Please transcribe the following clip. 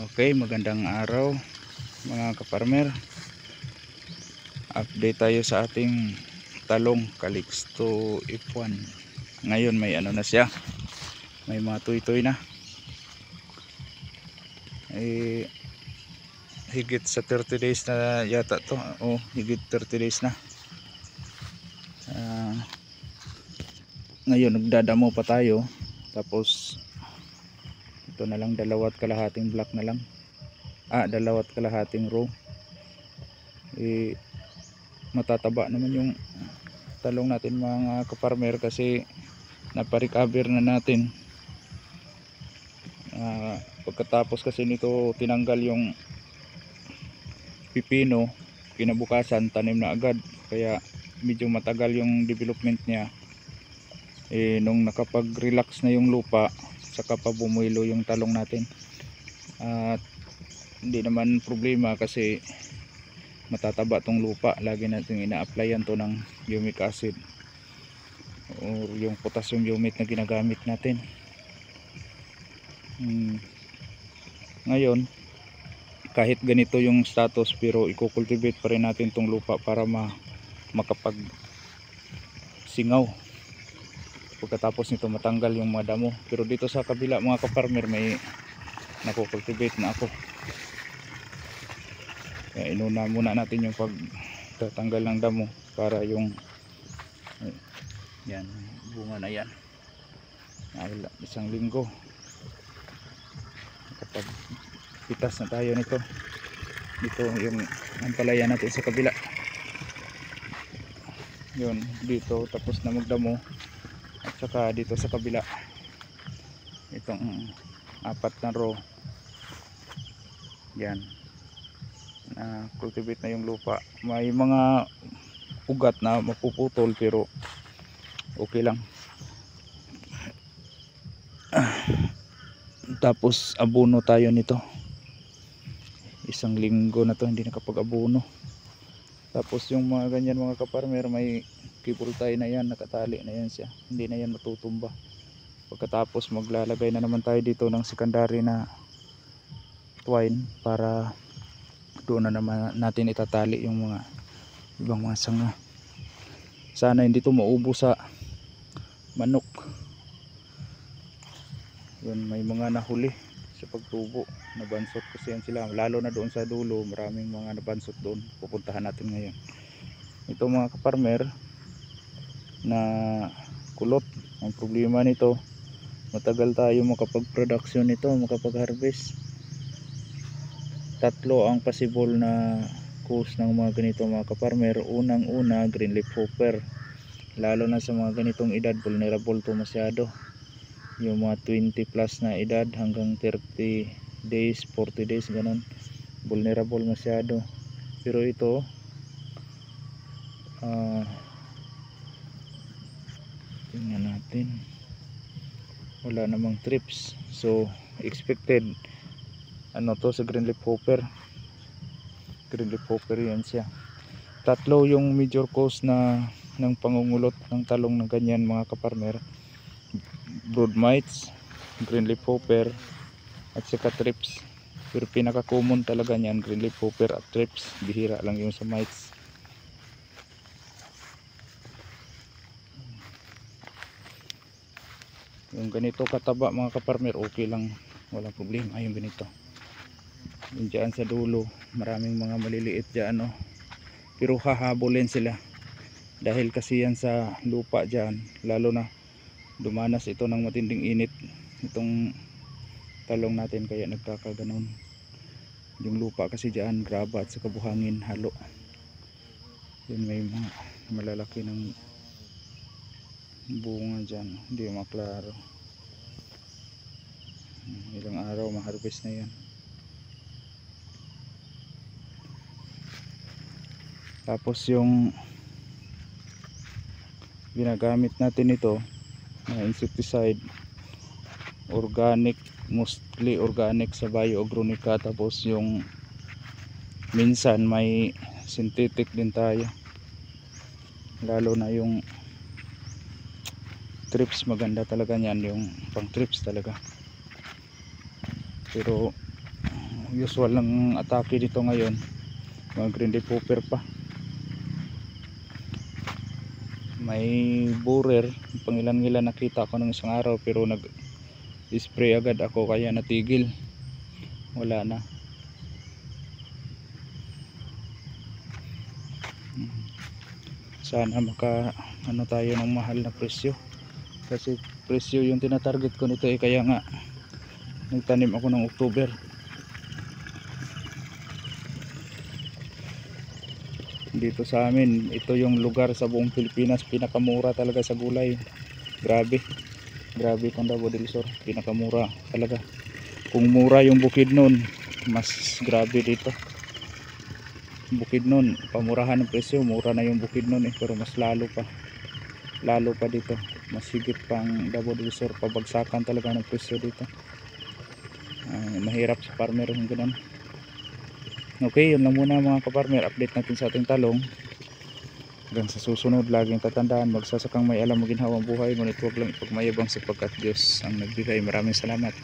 Okay, magandang araw mga kaparmer. Update tayo sa ating talong Calixto F1. Ngayon may ano na siya, may mga tuy-tuy na. Higit sa 30 days na yata to. Higit 30 days na. Ngayon nagdadamo pa tayo. Tapos ito na lang, 2.5 block na lang. 2.5 row. Matataba naman yung talong natin mga kaparmer kasi naparecover na natin. Pagkatapos kasi nito tinanggal yung pipino, kinabukasan tanim na agad, kaya medyo matagal yung development niya. Nung nakapag relax na yung lupa, saka pa bumuelo yung talong natin. At hindi naman problema kasi matataba tong lupa. Lagi natin ina-applyan to ng humic acid o yung potassium humate na ginagamit natin. Ngayon kahit ganito yung status, pero i-cultivate pa rin natin tong lupa para makapag singaw. Pagkatapos nito matanggal yung mga damo. Pero dito sa kabila mga kaparmer, may nakukultivate na ako. Kaya inuna muna natin yung pagtatanggal ng damo para yung yan, bunga na yan. Wala, 1 linggo kapag pitas na tayo nito. Dito yung ampalaya natin sa kabila. Yun, dito tapos na magdamo. At saka dito sa kabila, itong 4 na row yan, cultivate na yung lupa. May mga ugat na mapuputol pero okay lang. Tapos abono tayo nito. 1 linggo na to hindi nakapag-abono. Tapos yung mga ganyan mga kaparmer, may cable tie na yan, nakatali na yan siya, hindi na yan matutumba. Pagkatapos maglalagay na naman tayo dito ng secondary na twine para doon na naman natin itatali yung mga ibang mga sanga. Sana hindi to maubo sa manok. Yun, may mga nahuli sa pagtubo, nabansot kasi yan sila, lalo na doon sa dulo, maraming mga nabansot doon. Pupuntahan natin ngayon ito mga kaparmer na kulot. Ang problema nito, matagal tayo makapag-production nito, makapag-harvest. 3 ang possible na cause ng mga ganito mga kaparmer. Unang-una, green leaf hopper. Lalo na sa mga ganitong edad, vulnerable to masyado. Yung mga 20 plus na edad hanggang 30 days, 40 days ganun, vulnerable masyado. Pero ito tingnan natin, wala namang trips, so expected ano to sa green leaf hopper. Green leaf hopper yan siya. 3 yung major cause na ng pangungulot ng talong ng ganyan mga kaparmer: brood mites, green leaf hopper, at saka trips. Pero pinaka common talaga niyan green leaf hopper at trips. Bihira lang yung sa mites. Yung ganito kataba mga kaparmer, okay lang, walang problema. Yung ganito, yung dyan sa dulo, maraming mga maliliit dyan, no? Pero hahabulin sila dahil kasi yan sa lupa dyan, lalo na dumanas ito ng matinding init itong talong natin, kaya nagkakaganon. Yung lupa kasi dyan graba at saka buhangin halo. Yun, may mga malalaki ng bunga dyan, hindi maklaro. Ilang araw ma-harvest na yan. Tapos yung ginagamit natin ito na insecticide, organic, mostly organic sa Bio-Agronica. Tapos yung minsan may synthetic din tayo, lalo na yung trips. Maganda talaga niyan, yung pang trips talaga. Pero usual ng atake dito ngayon, mga green leaf hopper pa. May borer, pangilan-ngilan nakita ko nung isang araw, pero nag-spray agad ako kaya natigil, wala na. Sana maka ano tayo ng mahal na presyo, kasi presyo yung tinatarget ko nito kaya nga nagtanim ako ng October. Dito sa amin, ito yung lugar sa buong Pilipinas pinakamura talaga sa gulay. Grabe itong Davao del Sur, pinakamura talaga. Kung mura yung Bukidnon, mas grabe dito. Bukidnon, pamurahan ng presyo, mura na yung Bukidnon pero mas lalo pa dito, mas higit pang Davao del Sur, pabagsakan talaga ng presyo dito. Mahirap sa farmer yung ganun. Okay, yun lang muna mga kaparmer, update natin sa ating talong. Hanggang sa susunod, laging tatandaan, magsasakang may alam, maginhawang buhay, ngunit huwag lang ipagmayabang sapagkat Diyos ang nagbigay. Maraming salamat.